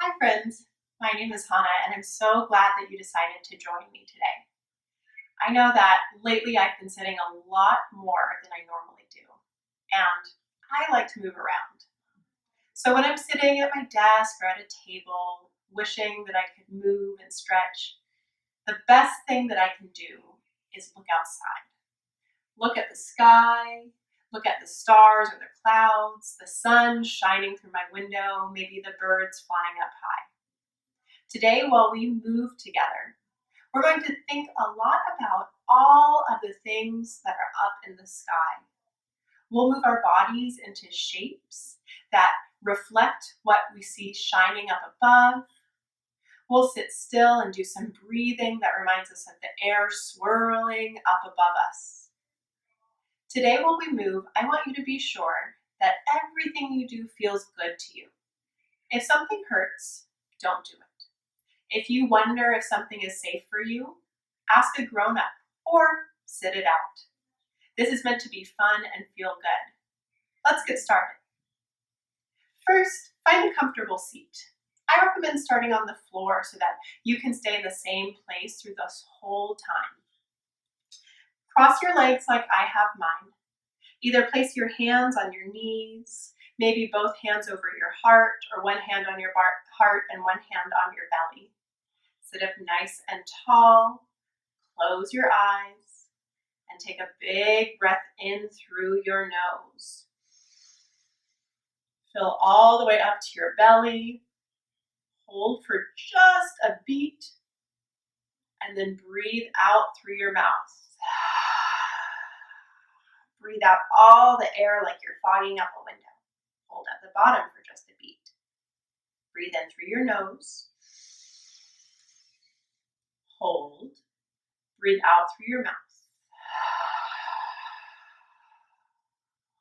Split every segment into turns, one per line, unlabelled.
Hi friends, my name is Hannah and I'm so glad that you decided to join me today. I know that lately I've been sitting a lot more than I normally do, and I like to move around. So when I'm sitting at my desk or at a table, wishing that I could move and stretch, the best thing that I can do is look outside. Look at the sky, look at the stars or the clouds, the sun shining through my window, maybe the birds flying up high. Today, while we move together, we're going to think a lot about all of the things that are up in the sky. We'll move our bodies into shapes that reflect what we see shining up above. We'll sit still and do some breathing that reminds us of the air swirling up above us. Today, while we move, I want you to be sure that everything you do feels good to you. If something hurts, don't do it. If you wonder if something is safe for you, ask a grown-up or sit it out. This is meant to be fun and feel good. Let's get started. First, find a comfortable seat. I recommend starting on the floor so that you can stay in the same place through this whole time. Cross your legs like I have mine. Either place your hands on your knees, maybe both hands over your heart, or one hand on your heart and one hand on your belly. Sit up nice and tall, close your eyes, and take a big breath in through your nose. Fill all the way up to your belly, hold for just a beat, and then breathe out through your mouth. Breathe out all the air like you're fogging up a window. Hold at the bottom for just a beat. Breathe in through your nose. Hold. Breathe out through your mouth.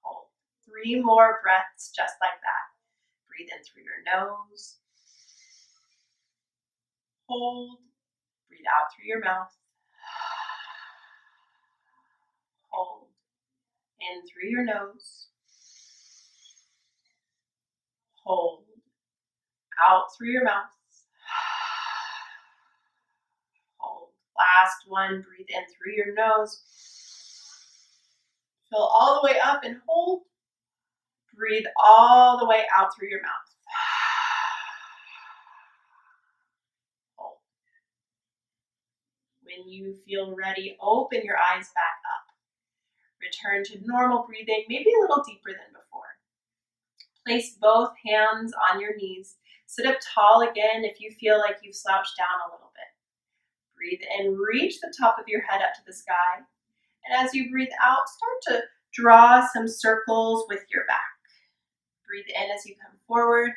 Hold. 3 more breaths just like that. Breathe in through your nose. Hold. Breathe out through your mouth. Hold. In through your nose. Hold. Out through your mouth. Hold. Last one. Breathe in through your nose. Fill all the way up and hold. Breathe all the way out through your mouth. Hold. When you feel ready, open your eyes back up. Return to normal breathing, maybe a little deeper than before. Place both hands on your knees. Sit up tall again if you feel like you've slouched down a little bit. Breathe in, reach the top of your head up to the sky. And as you breathe out, start to draw some circles with your back. Breathe in as you come forward.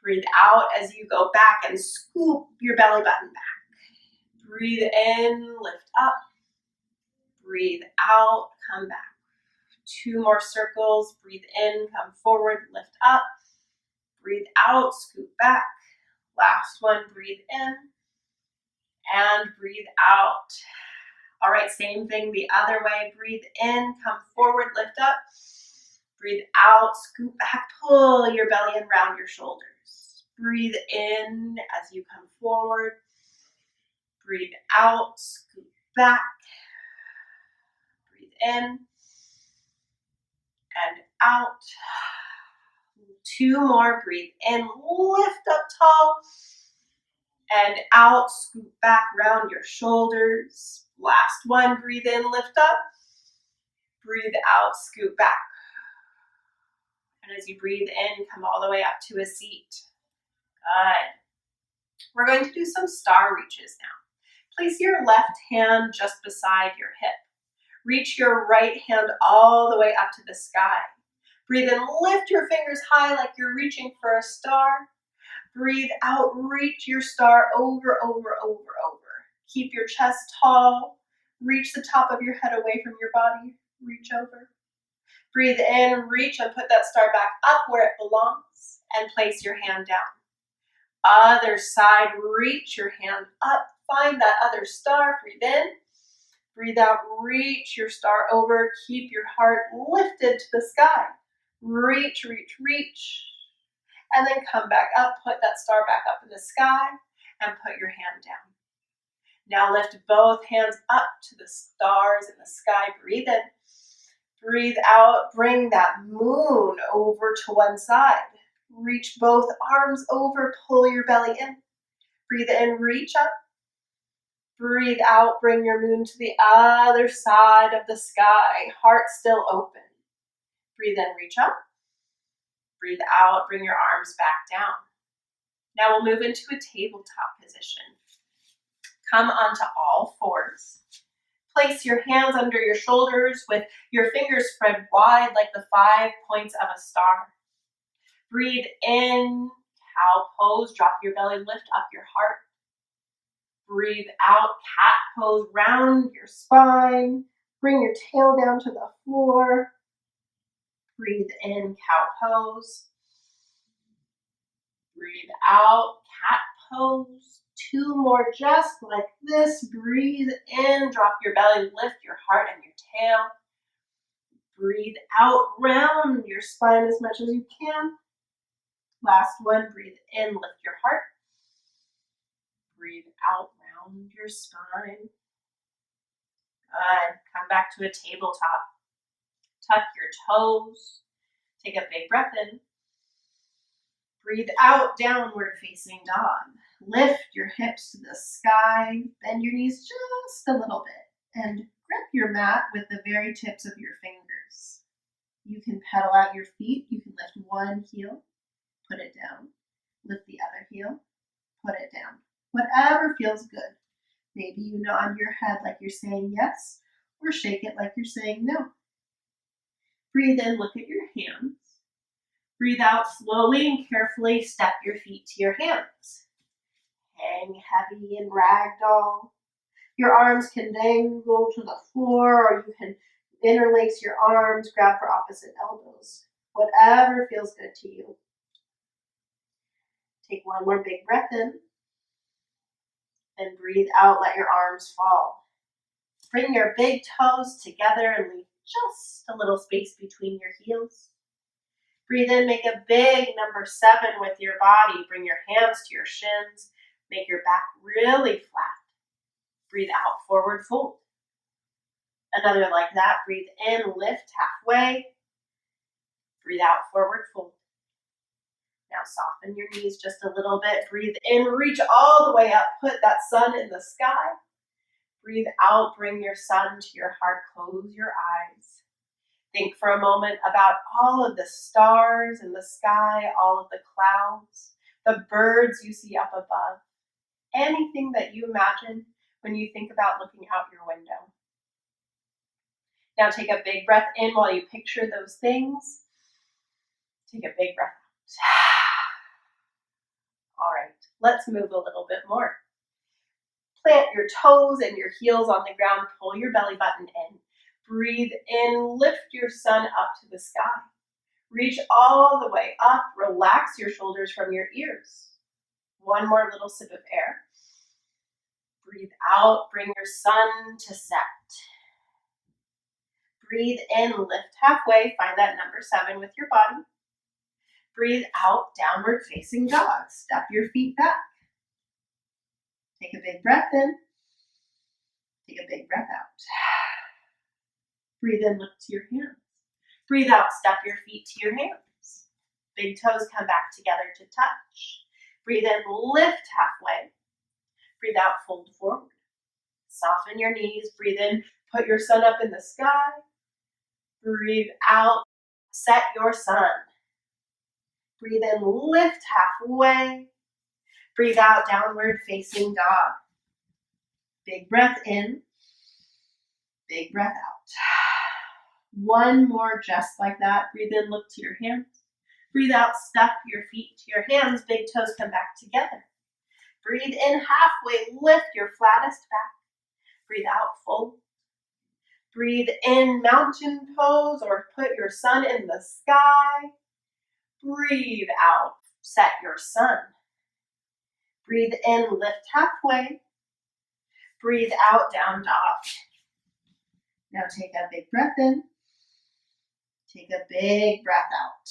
Breathe out as you go back and scoop your belly button back. Breathe in, lift up. Breathe out, come back. 2 more circles. Breathe in, come forward, lift up. Breathe out, scoop back. Last one, breathe in and breathe out. All right, same thing the other way. Breathe in, come forward, lift up. Breathe out, scoop back, pull your belly in round your shoulders. Breathe in as you come forward. Breathe out, scoop back. Breathe in and out. 2 more, breathe in, lift up tall, and out, scoop back, round your shoulders. Last one, breathe in, lift up, breathe out, scoop back. And as you breathe in, come all the way up to a seat. Good. We're going to do some star reaches now. Place your left hand just beside your hip. Reach your right hand all the way up to the sky. Breathe in, lift your fingers high like you're reaching for a star. Breathe out, reach your star over, over, over, over. Keep your chest tall. Reach the top of your head away from your body. Reach over. Breathe in, reach and put that star back up where it belongs and place your hand down. Other side, reach your hand up. Find that other star. Breathe in. Breathe out, reach your star over. Keep your heart lifted to the sky. Reach, reach, reach. And then come back up, put that star back up in the sky, and put your hand down. Now lift both hands up to the stars in the sky. Breathe in. Breathe out. Bring that moon over to one side. Reach both arms over. Pull your belly in. Breathe in. Reach up. Breathe out. Bring your moon to the other side of the sky. Heart still open. Breathe in. Reach up. Breathe out. Bring your arms back down. Now we'll move into a tabletop position. Come onto all fours. Place your hands under your shoulders with your fingers spread wide like the 5 points of a star. Breathe in, cow pose, drop your belly, lift up your heart. Breathe out, cat pose, round your spine. Bring your tail down to the floor. Breathe in, cow pose. Breathe out, cat pose. 2 more just like this. Breathe in, drop your belly, lift your heart and your tail. Breathe out, round your spine as much as you can. Last one, breathe in, lift your heart. Breathe out, round your spine. Good. Come back to a tabletop. Tuck your toes. Take a big breath in. Breathe out, downward facing dog. Lift your hips to the sky. Bend your knees just a little bit and grip your mat with the very tips of your fingers. You can pedal out your feet. You can lift one heel, put it down. Lift the other heel, put it down. Whatever feels good. Maybe you nod your head like you're saying yes, or shake it like you're saying no. Breathe in, look at your hands. Breathe out slowly and carefully, step your feet to your hands. Hang heavy and ragdoll. Your arms can dangle to the floor, or you can interlace your arms, grab for opposite elbows. Whatever feels good to you. Take one more big breath in. And breathe out, let your arms fall. Bring your big toes together and leave just a little space between your heels. Breathe in, make a big number 7 with your body. Bring your hands to your shins. Make your back really flat. Breathe out, forward fold. Another like that. Breathe in, lift halfway. Breathe out, forward fold. Now soften your knees just a little bit. Breathe in, reach all the way up. Put that sun in the sky. Breathe out, bring your sun to your heart. Close your eyes. Think for a moment about all of the stars in the sky, all of the clouds, the birds you see up above. Anything that you imagine when you think about looking out your window. Now take a big breath in while you picture those things. Take a big breath out. All right, let's move a little bit more. Plant your toes and your heels on the ground. Pull your belly button in. Breathe in, lift your sun up to the sky. Reach all the way up. Relax your shoulders from your ears. One more little sip of air. Breathe out, bring your sun to set. Breathe in, lift halfway. Find that number 7 with your body. Breathe out, downward facing dog. Step your feet back. Take a big breath in. Take a big breath out. Breathe in, look to your hands. Breathe out, step your feet to your hands. Big toes come back together to touch. Breathe in, lift halfway. Breathe out, fold forward. Soften your knees. Breathe in, put your sun up in the sky. Breathe out, set your sun. Breathe in, lift halfway. Breathe out, downward facing dog. Big breath in, big breath out. One more just like that. Breathe in, look to your hands. Breathe out, step your feet to your hands. Big toes come back together. Breathe in halfway, lift your flattest back. Breathe out, fold. Breathe in, mountain pose, or put your sun in the sky. Breathe out, set your sun. Breathe in, lift halfway. Breathe out, down dog. Now take a big breath in. Take a big breath out.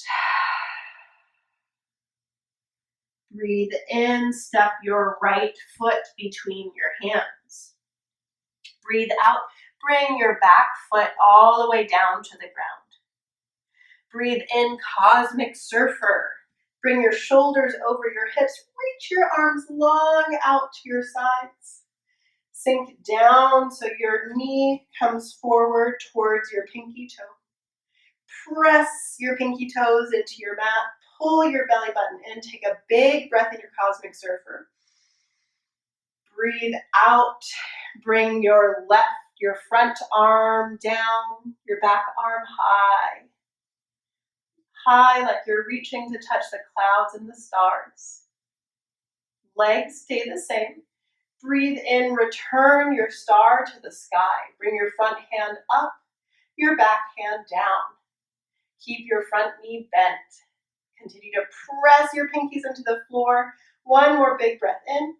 Breathe in, step your right foot between your hands. Breathe out, bring your back foot all the way down to the ground. Breathe in, cosmic surfer. Bring your shoulders over your hips, reach your arms long out to your sides. Sink down so your knee comes forward towards your pinky toe. Press your pinky toes into your mat, pull your belly button in, take a big breath in your cosmic surfer. Breathe out, bring your front arm down, your back arm high. High like you're reaching to touch the clouds and the stars. Legs stay the same. Breathe in, return your star to the sky. Bring your front hand up, your back hand down. Keep your front knee bent. Continue to press your pinkies into the floor. One more big breath in.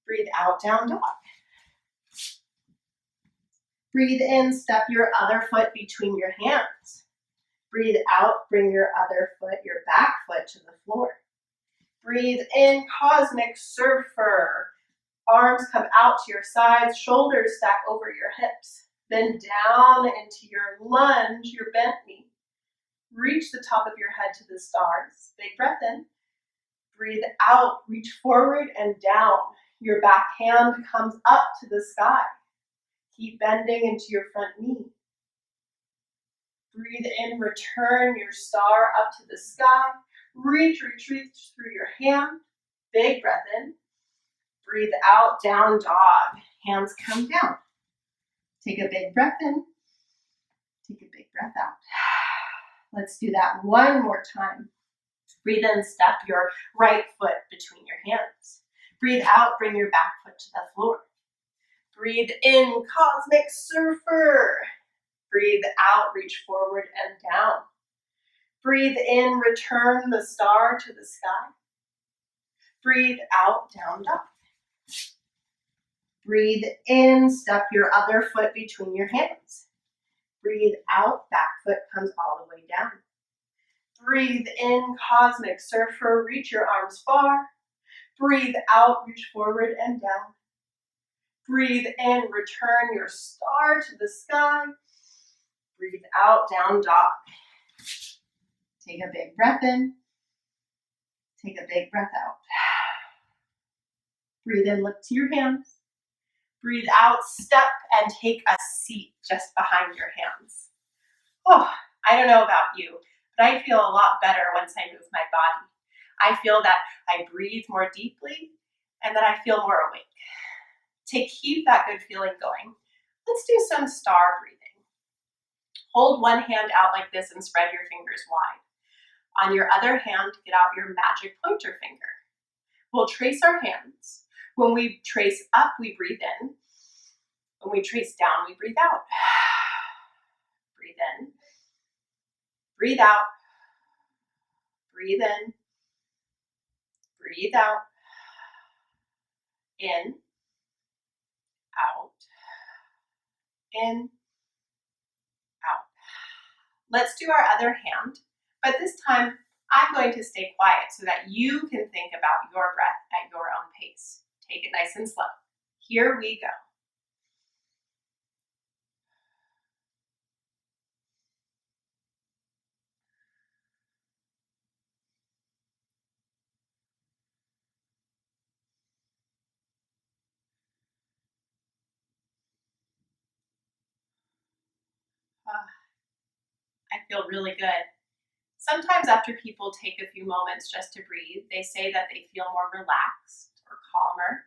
Breathe out, down dog. Breathe in, step your other foot between your hands. Breathe out, bring your other foot, your back foot to the floor. Breathe in, cosmic surfer. Arms come out to your sides, shoulders stack over your hips. Then down into your lunge, your bent knee. Reach the top of your head to the stars. Big breath in. Breathe out, reach forward and down. Your back hand comes up to the sky. Keep bending into your front knee. Breathe in, return your star up to the sky. Reach through your hand. Big breath in. Breathe out, down dog. Hands come down. Take a big breath in. Take a big breath out. Let's do that one more time. Breathe in, step your right foot between your hands. Breathe out, bring your back foot to the floor. Breathe in, cosmic surfer. Breathe out, reach forward and down. Breathe in, return the star to the sky. Breathe out, down dog. Breathe in, step your other foot between your hands. Breathe out, back foot comes all the way down. Breathe in, cosmic surfer, reach your arms far. Breathe out, reach forward and down. Breathe in, return your star to the sky. Breathe out, down dog. Take a big breath in. Take a big breath out. Breathe in, look to your hands. Breathe out, step and take a seat just behind your hands. Oh, I don't know about you, but I feel a lot better once I move my body. I feel that I breathe more deeply and that I feel more awake. To keep that good feeling going, let's do some star breathing. Hold one hand out like this and spread your fingers wide. On your other hand, get out your magic pointer finger. We'll trace our hands. When we trace up, we breathe in. When we trace down, we breathe out. Breathe in. Breathe out. Breathe in. Breathe out. In. Out. In. Out. Let's do our other hand, but this time I'm going to stay quiet so that you can think about your breath at your own pace. Take it nice and slow. Here we go. I feel really good. Sometimes after people take a few moments just to breathe, they say that they feel more relaxed or calmer.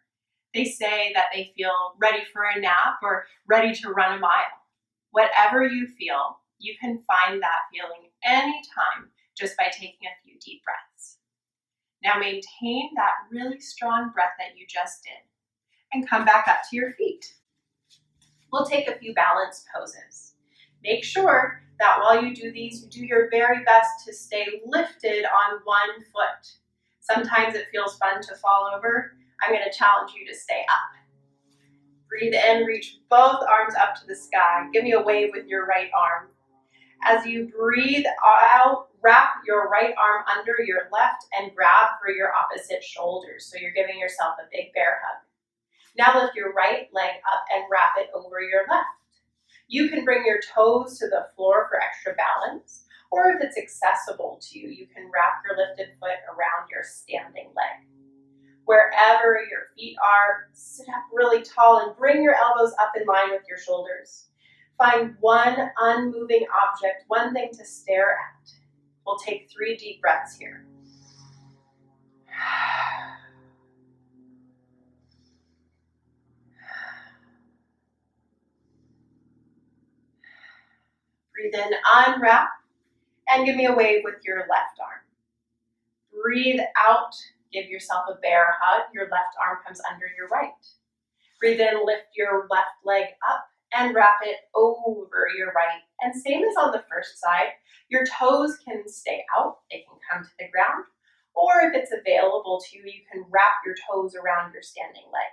They say that they feel ready for a nap or ready to run a mile. Whatever you feel, you can find that feeling anytime just by taking a few deep breaths. Now maintain that really strong breath that you just did and come back up to your feet. We'll take a few balance poses. Make sure that while you do these, you do your very best to stay lifted on one foot. Sometimes it feels fun to fall over. I'm going to challenge you to stay up. Breathe in, reach both arms up to the sky. Give me a wave with your right arm. As you breathe out, wrap your right arm under your left and grab for your opposite shoulder. So you're giving yourself a big bear hug. Now lift your right leg up and wrap it over your left. You can bring your toes to the floor for extra balance, or if it's accessible to you, you can wrap your lifted foot around your standing leg. Wherever your feet are, sit up really tall and bring your elbows up in line with your shoulders. Find one unmoving object, one thing to stare at. We'll take 3 deep breaths here. Breathe in, unwrap, and give me a wave with your left arm. Breathe out, give yourself a bear hug. Your left arm comes under your right. Breathe in, lift your left leg up and wrap it over your right. And same as on the first side, your toes can stay out, they can come to the ground, or if it's available to you, you can wrap your toes around your standing leg.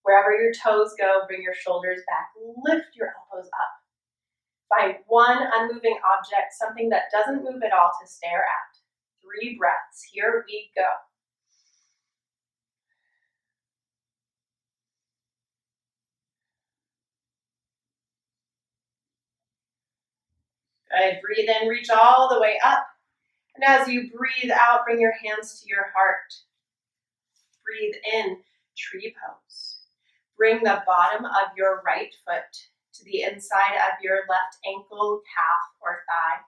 Wherever your toes go, bring your shoulders back, lift your elbows up. Find one unmoving object, something that doesn't move at all to stare at. 3 breaths, here we go. Good, breathe in, reach all the way up. And as you breathe out, bring your hands to your heart. Breathe in, tree pose. Bring the bottom of your right foot to the inside of your left ankle, calf, or thigh.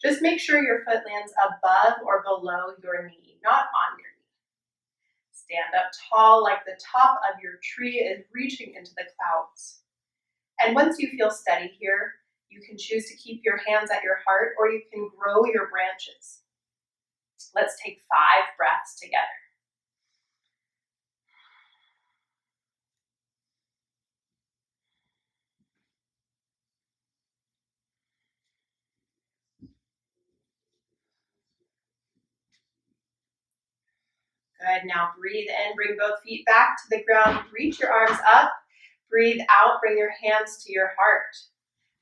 Just make sure your foot lands above or below your knee, not on your knee. Stand up tall like the top of your tree is reaching into the clouds. And once you feel steady here, you can choose to keep your hands at your heart, or you can grow your branches. Let's take 5 breaths together. Good, now breathe in, bring both feet back to the ground, reach your arms up. Breathe out, bring your hands to your heart.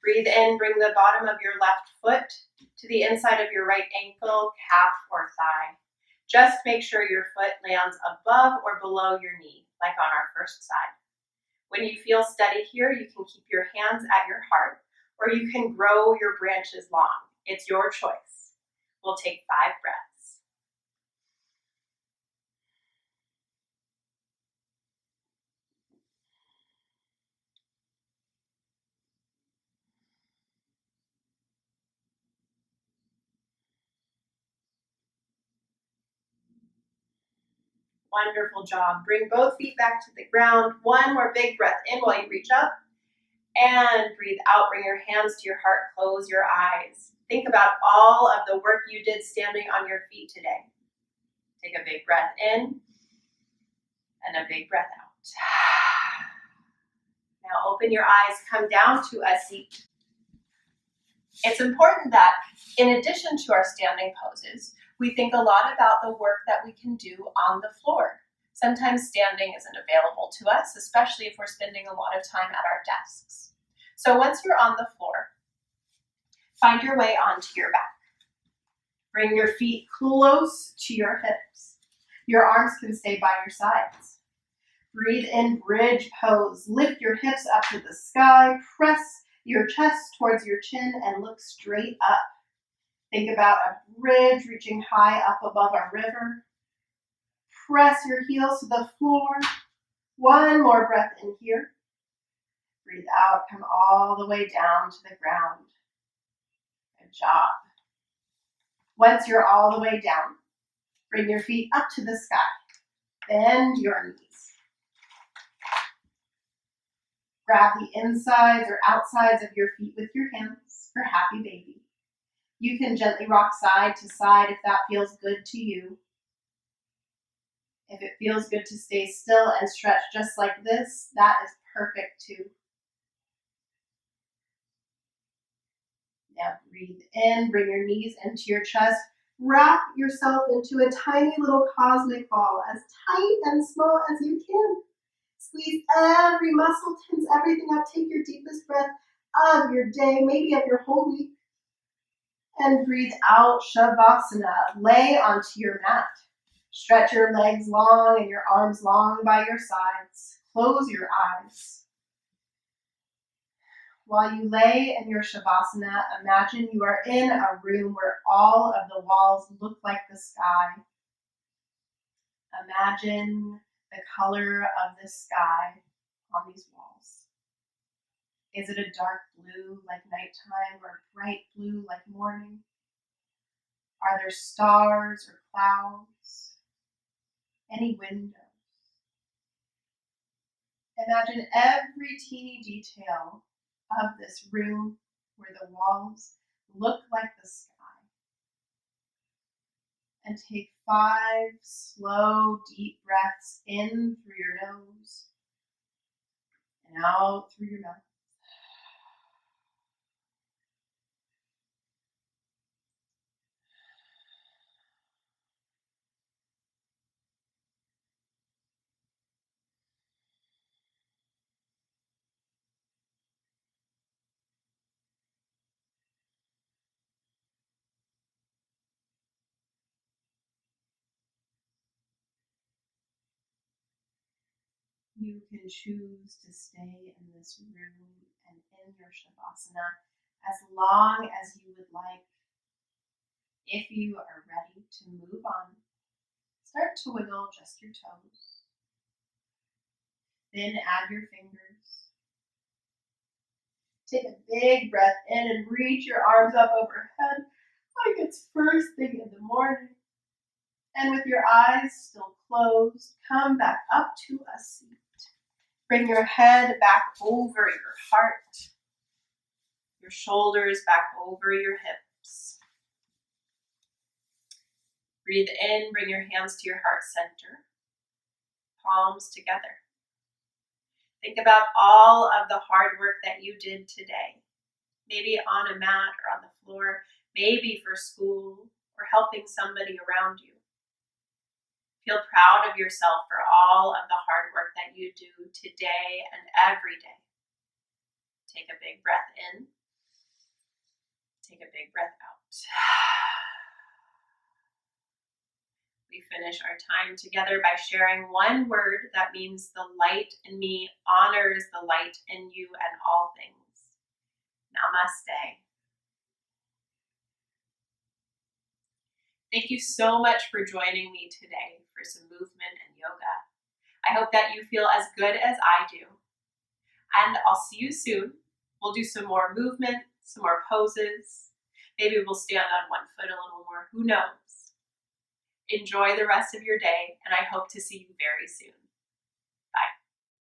Breathe in, bring the bottom of your left foot to the inside of your right ankle, calf, or thigh. Just make sure your foot lands above or below your knee, like on our first side. When you feel steady here, you can keep your hands at your heart, or you can grow your branches long. It's your choice. We'll take 5 breaths. Wonderful job. Bring both feet back to the ground. One more big breath in while you reach up. And breathe out. Bring your hands to your heart. Close your eyes. Think about all of the work you did standing on your feet today. Take a big breath in and a big breath out. Now open your eyes. Come down to a seat. It's important that in addition to our standing poses, we think a lot about the work that we can do on the floor. Sometimes standing isn't available to us, especially if we're spending a lot of time at our desks. So once you're on the floor, find your way onto your back. Bring your feet close to your hips. Your arms can stay by your sides. Breathe in, bridge pose. Lift your hips up to the sky. Press your chest towards your chin and look straight up. Think about a bridge reaching high up above a river. Press your heels to the floor. One more breath in here. Breathe out, come all the way down to the ground. Good job. Once you're all the way down, bring your feet up to the sky. Bend your knees. Grab the insides or outsides of your feet with your hands for happy baby. You can gently rock side to side if that feels good to you. If it feels good to stay still and stretch just like this, that is perfect too. Now breathe in, bring your knees into your chest. Wrap yourself into a tiny little cosmic ball, as tight and small as you can. Squeeze every muscle, tense everything up. Take your deepest breath of your day, maybe of your whole week. And breathe out, Shavasana. Lay onto your mat. Stretch your legs long and your arms long by your sides. Close your eyes. While you lay in your Shavasana, imagine you are in a room where all of the walls look like the sky. Imagine the color of the sky on these walls. Is it a dark blue like nighttime or bright blue like morning? Are there stars or clouds? Any windows? Imagine every teeny detail of this room where the walls look like the sky. And take 5 slow, deep breaths in through your nose and out through your mouth. You can choose to stay in this room and in your Shavasana as long as you would like. If you are ready to move on, start to wiggle just your toes. Then add your fingers. Take a big breath in and reach your arms up overhead like it's first thing in the morning. And with your eyes still closed, come back up to a seat. Bring your head back over your heart, your shoulders back over your hips. Breathe in, bring your hands to your heart center, palms together. Think about all of the hard work that you did today, maybe on a mat or on the floor, maybe for school or helping somebody around you. Feel proud of yourself for all of the hard work that you do today and every day. Take a big breath in. Take a big breath out. We finish our time together by sharing one word that means the light in me honors the light in you and all things. Namaste. Thank you so much for joining me today for some movement and yoga. I hope that you feel as good as I do. And I'll see you soon. We'll do some more movement, some more poses. Maybe we'll stand on one foot a little more. Who knows? Enjoy the rest of your day, and I hope to see you very soon.